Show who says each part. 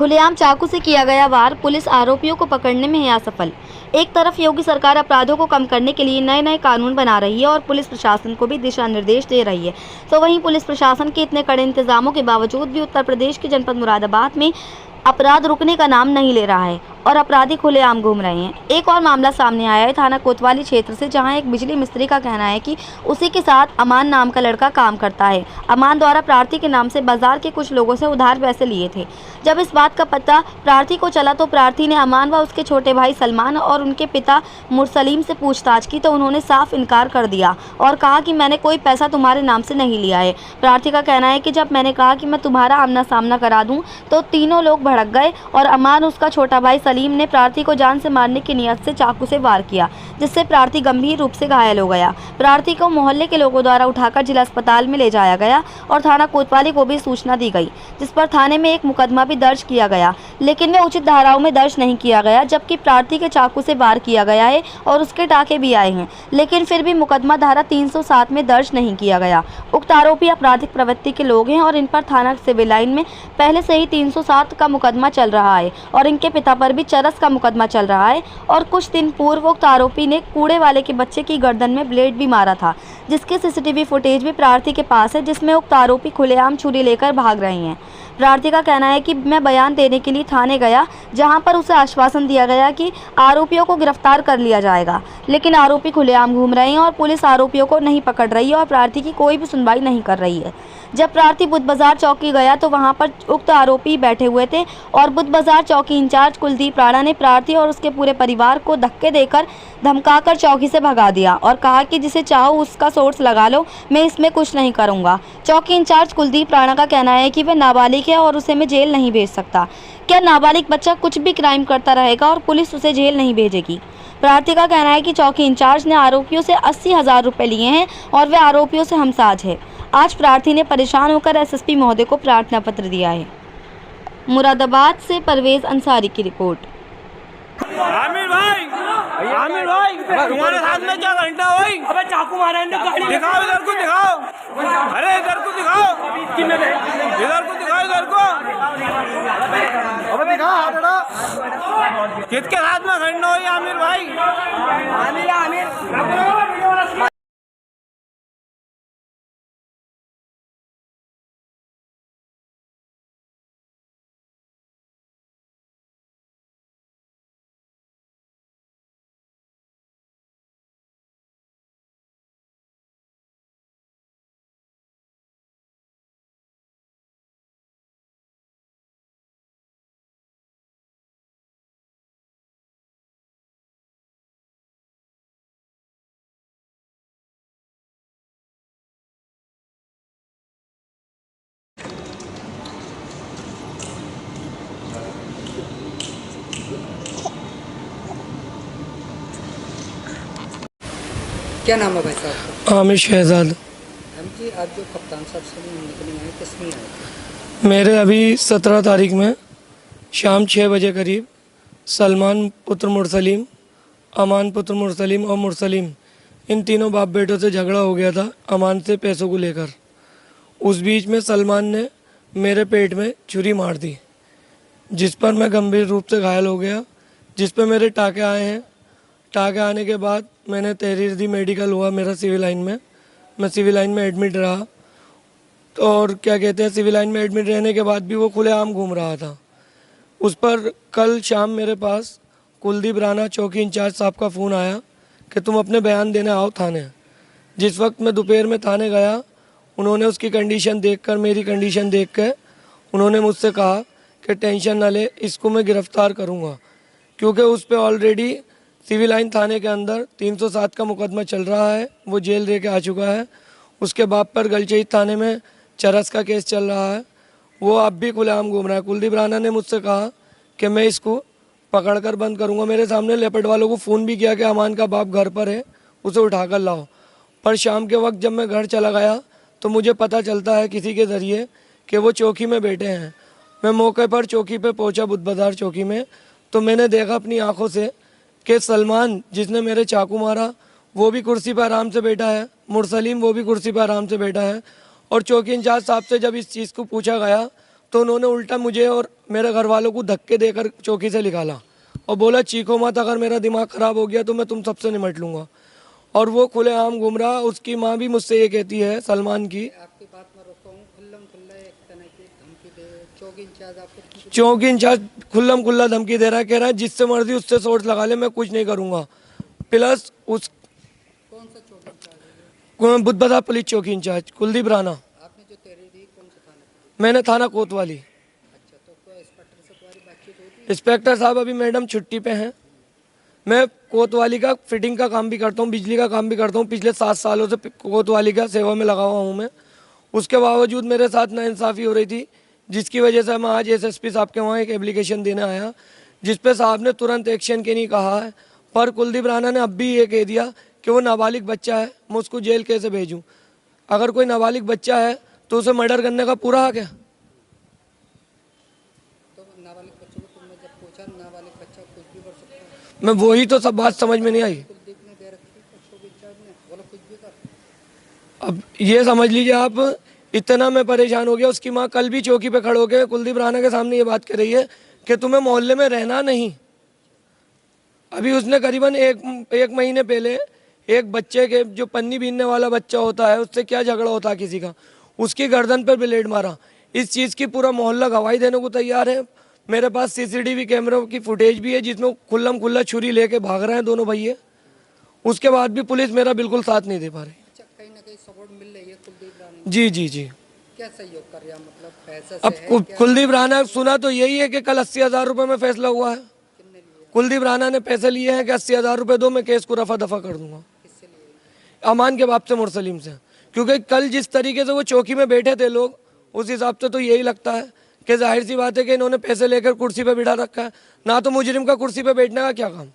Speaker 1: खुलेआम चाकू से किया गया वार, पुलिस आरोपियों को पकड़ने में है असफल। एक तरफ योगी सरकार अपराधों को कम करने के लिए नए नए कानून बना रही है और पुलिस प्रशासन को भी दिशा निर्देश दे रही है, तो वहीं पुलिस प्रशासन के इतने कड़े इंतजामों के बावजूद भी उत्तर प्रदेश के जनपद मुरादाबाद में अपराध रुकने का नाम नहीं ले रहा है और अपराधी खुलेआम घूम रहे हैं। एक और मामला सामने आया है थाना कोतवाली क्षेत्र से, जहां एक बिजली मिस्त्री का कहना है कि उसी के साथ अमान नाम का लड़का काम करता है। अमान द्वारा प्रार्थी के नाम से बाजार के कुछ लोगों से उधार पैसे लिए थे। जब इस बात का पता प्रार्थी को चला तो प्रार्थी ने अमान व उसके छोटे भाई सलमान और उनके पिता मुरसलीम से पूछताछ की, तो उन्होंने साफ इनकार कर दिया और कहा कि मैंने कोई पैसा तुम्हारे नाम से नहीं लिया है। प्रार्थी का कहना है कि जब मैंने कहा कि मैं तुम्हारा आमना सामना करा दूं तो तीनों लोग भड़क गए और अमान उसका छोटा भाई सलीम ने प्रार्थी को जान से मारने की नियत से चाकू से वार किया, जिससे प्रार्थी गंभीर रूप से घायल हो गया। प्रार्थी को मोहल्ले के लोगों द्वारा उठाकर जिला अस्पताल में ले जाया गया और थाना कोतवाली को भी सूचना दी गई, जिस पर थाने में एक मुकदमा भी दर्ज किया गया, लेकिन वे उचित धाराओं में दर्ज नहीं किया गया। जबकि प्रार्थी के चाकू से वार किया गया है और उसके टाके भी आए हैं, लेकिन फिर भी मुकदमा धारा 307 में दर्ज नहीं किया गया। उक्त आरोपी आपराधिक प्रवृत्ति के लोग हैं और इन पर थाना सिविल लाइन में पहले से ही 307 का मुकदमा चल रहा है और इनके पिता पर भी चरस का मुकदमा चल रहा है। और कुछ दिन पूर्व उक्त आरोपी ने कूड़े वाले के बच्चे की गर्दन में ब्लेड भी मारा था, जिसके सीसीटीवी फुटेज भी प्रार्थी के पास है, जिसमें उक्त आरोपी खुलेआम छुरी लेकर भाग रहे हैं। प्रार्थी का कहना है कि मैं बयान देने के लिए थाने गया, जहां पर उसे आश्वासन दिया गया कि आरोपियों को गिरफ्तार कर लिया जाएगा, लेकिन आरोपी खुलेआम घूम रहे हैं और पुलिस आरोपियों को नहीं पकड़ रही है और प्रार्थी की कोई भी सुनवाई नहीं कर रही है। जब प्रार्थी बुध बाजार चौकी गया तो वहां पर उक्त आरोपी बैठे हुए थे और बुध बाजार चौकी इंचार्ज कुलदीप राणा ने प्रार्थी और उसके पूरे परिवार को धक्के देकर धमकाकर चौकी से भगा दिया और कहा कि जिसे चाहो उसका सोर्स लगा लो, मैं इसमें कुछ नहीं करूंगा। चौकी इंचार्ज कुलदीप राणा का कहना है कि वह नाबालिग है और उसे मैं जेल नहीं भेज सकता। क्या नाबालिग बच्चा कुछ भी क्राइम करता रहेगा और पुलिस उसे जेल नहीं भेजेगी? प्रार्थी का कहना है कि चौकी इंचार्ज ने आरोपियों से 80,000 रुपये लिए हैं और वे आरोपियों से हमसाज है। आज प्रार्थी ने परेशान होकर एसएसपी महोदय को प्रार्थना पत्र दिया है। मुरादाबाद से परवेज अंसारी की रिपोर्ट।
Speaker 2: आमिर भाई तुम्हारे साथ में क्या घंटा हुई?
Speaker 3: अबे चाकू मारा है गाड़ी।
Speaker 2: दिखाओ इधर को, दिखाओ। अरे इधर को दिखाओ, इधर को दिखाओ, इधर को।
Speaker 4: अबे दिखा बेटा,
Speaker 2: किसके साथ में घंटा हुई आमिर भाई?
Speaker 3: आमिर
Speaker 5: क्या नाम है भाई साहब?
Speaker 6: आमिर शहजाद।
Speaker 5: जी, आप जो कप्तान साहब से मिलने आए, किस में आए?
Speaker 6: मेरे अभी 17 तारीख में शाम 6 बजे करीब सलमान पुत्र मुरसलीम, अमान पुत्र मुरसलीम और मुरसलीम, इन तीनों बाप बेटों से झगड़ा हो गया था अमान से पैसों को लेकर। उस बीच में सलमान ने मेरे पेट में छुरी मार दी, जिस पर मैं गंभीर रूप से घायल हो गया, जिस पर मेरे टाके आए हैं। टाके आने के बाद मैंने तहरीर दी, मेडिकल हुआ मेरा सिविल लाइन में। मैं सिविल लाइन में एडमिट रहा, तो और क्या कहते हैं, सिविल लाइन में एडमिट रहने के बाद भी वो खुलेआम घूम रहा था। उस पर कल शाम मेरे पास कुलदीप राणा चौकी इंचार्ज साहब का फ़ोन आया कि तुम अपने बयान देने आओ थाने। जिस वक्त मैं दोपहर में थाने गया, उन्होंने उसकी कंडीशन देखकर, मेरी कंडीशन देखकर उन्होंने मुझसे कहा कि टेंशन न ले, इसको मैं गिरफ़्तार करूँगा, क्योंकि उस पर ऑलरेडी सिविल लाइन थाने के अंदर 307 का मुकदमा चल रहा है, वो जेल रह के आ चुका है। उसके बाप पर गलचहीद थाने में चरस का केस चल रहा है, वो अब भी खुलेआम घूम रहा है। कुलदीप राणा ने मुझसे कहा कि मैं इसको पकड़कर बंद करूंगा। मेरे सामने लेपर्ड वालों को फ़ोन भी किया कि अमान का बाप घर पर है, उसे उठाकर लाओ। पर शाम के वक्त जब मैं घर चला गया तो मुझे पता चलता है किसी के ज़रिए कि वो चौकी में बैठे हैं। मैं मौके पर चौकी पर पहुँचा, बुध बाजार चौकी में, तो मैंने देखा अपनी आँखों से कि सलमान जिसने मेरे चाकू मारा वो भी कुर्सी पर आराम से बैठा है, मुरसलीम वो भी कुर्सी पर आराम से बैठा है। और चौकी इंचार्ज साहब से जब इस चीज़ को पूछा गया तो उन्होंने उल्टा मुझे और मेरे घर वालों को धक्के देकर चौकी से निकाला और बोला चीखो मत, अगर मेरा दिमाग खराब हो गया तो मैं तुम सबसे निपट लूँगा। और वो खुलेआम घूम रहा। उसकी माँ भी मुझसे ये कहती है, सलमान की,
Speaker 5: आपकी बात में रोका हूँ, खुल्ला एक तरह की धमकी दे, चौकी इंचार्ज आपको
Speaker 6: चौकी इंचार्ज खुल्ला धमकी दे रहा है, कह रहा है जिससे मर्जी उससे सोर्स लगा ले, मैं कुछ नहीं करूँगा। प्लस उस
Speaker 5: कौन सा चौकी इंचार्ज है?
Speaker 6: बुद्ध बाजार पुलिस चौकी इंचार्ज कुलदीप राणा।
Speaker 5: आपने जो तहरीर दी कौन से थाने पे?
Speaker 6: मैंने थाना कोतवाली।
Speaker 5: अच्छा, तो कोई इंस्पेक्टर से तुम्हारी बातचीत हुई थी?
Speaker 6: इंस्पेक्टर साहब अभी मैडम छुट्टी पे हैं। मैं कोतवाली का फिटिंग का काम भी करता हूँ, बिजली का काम भी करता हूँ। पिछले 7 सालों से कोतवाली का सेवा में लगा हुआ हूँ मैं। उसके बावजूद मेरे साथ नाइंसाफ़ी हो रही थी, जिसकी वजह से मैं आज एसएसपी साहब के वहाँ एक एप्लीकेशन देने आया, जिस पे साहब ने तुरंत एक्शन के नहीं कहा है। पर कुलदीप राणा ने अब भी ये कह दिया कि वो नाबालिग बच्चा है, मैं उसको जेल कैसे भेजूँ। अगर कोई नाबालिग बच्चा है तो उसे मर्डर करने का पूरा हक है।
Speaker 5: तो नाबालिग बच्चों को तुमने जब पूछा, नाबालिग बच्चा कुछ भी कर सकता है?
Speaker 6: मैं वही तो सब बात समझ में नहीं आई।
Speaker 5: कुलदीप ने दे रखी चौकी इंचार्ज ने, बोला कुछ भी कर।
Speaker 6: अब ये समझ लीजिए आप, इतना मैं परेशान हो गया। उसकी माँ कल भी चौकी पे खड़े होकर कुलदीप राणा के सामने ये बात कर रही है कि तुम्हें मोहल्ले में रहना नहीं। अभी उसने करीबन एक महीने पहले एक बच्चे के, जो पन्नी बीनने वाला बच्चा होता है, उससे क्या झगड़ा होता है किसी का, उसकी गर्दन पर ब्लेड मारा। इस चीज़ की पूरा मोहल्ला गवाही देने को तैयार है। मेरे पास सीसीटीवी कैमरों की फुटेज भी है जिसमें खुल्ला छुरी लेके भाग रहे हैं दोनों भैया। उसके बाद भी पुलिस मेरा बिल्कुल साथ नहीं दे पा रही।
Speaker 5: अच्छा, कहीं ना कहीं सपोर्ट मिल रही है कुलदीप राणा?
Speaker 6: जी जी जी।
Speaker 5: क्या सहयोग कर रहा, मतलब पैसा से
Speaker 6: अब
Speaker 5: है क्या?
Speaker 6: कुलदीप राणा, सुना तो यही है कि कल 80,000 रुपये में फैसला हुआ है।
Speaker 5: किसने लिए?
Speaker 6: कुलदीप राणा ने पैसे लिए हैं कि 80,000 रुपये दो, मैं केस को रफा दफा कर दूंगा।
Speaker 5: किससे लिए?
Speaker 6: अमान के बाप से, मुरसलीम से। क्योंकि कल जिस तरीके से वो चौकी में बैठे थे लोग, उस हिसाब से तो यही लगता है कि जाहिर सी बात है कि इन्होंने पैसे लेकर कुर्सी पे बिठा रखा है। ना तो मुजरिम का कुर्सी पे बैठने का क्या काम।